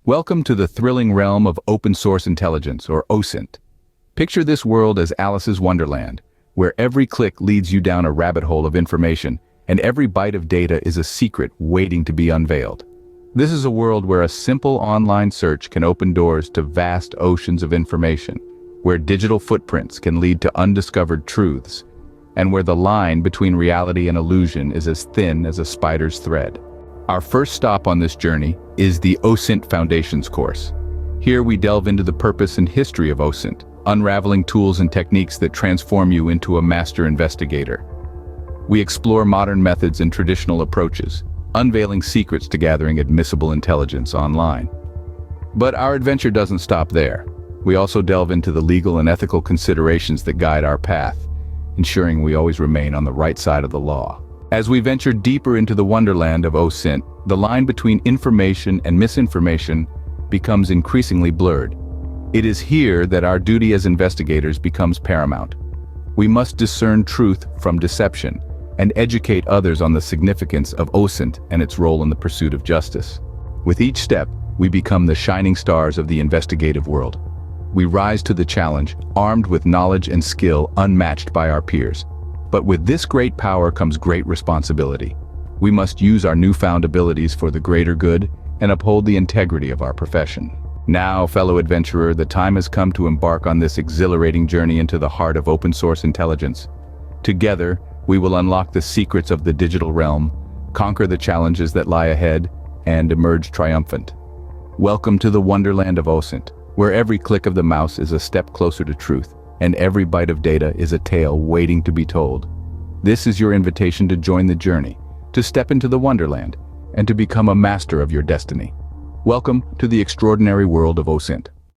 Welcome to the thrilling realm of open source intelligence, or OSINT. Picture this world as Alice's Wonderland, where every click leads you down a rabbit hole of information, and every byte of data is a secret waiting to be unveiled. This is a world where a simple online search can open doors to vast oceans of information, where digital footprints can lead to undiscovered truths, and where the line between reality and illusion is as thin as a spider's thread. Our first stop on this journey is the OSINT Foundations course. Here we delve into the purpose and history of OSINT, unraveling tools and techniques that transform you into a master investigator. We explore modern methods and traditional approaches, unveiling secrets to gathering admissible intelligence online. But our adventure doesn't stop there. We also delve into the legal and ethical considerations that guide our path, ensuring we always remain on the right side of the law. As we venture deeper into the wonderland of OSINT, the line between information and misinformation becomes increasingly blurred. It is here that our duty as investigators becomes paramount. We must discern truth from deception and educate others on the significance of OSINT and its role in the pursuit of justice. With each step, we become the shining stars of the investigative world. We rise to the challenge, armed with knowledge and skill unmatched by our peers. But with this great power comes great responsibility. We must use our newfound abilities for the greater good and uphold the integrity of our profession. Now, fellow adventurer, the time has come to embark on this exhilarating journey into the heart of open source intelligence. Together, we will unlock the secrets of the digital realm, conquer the challenges that lie ahead, and emerge triumphant. Welcome to the wonderland of OSINT, where every click of the mouse is a step closer to truth, and every byte of data is a tale waiting to be told. This is your invitation to join the journey, to step into the wonderland, and to become a master of your destiny. Welcome to the extraordinary world of OSINT.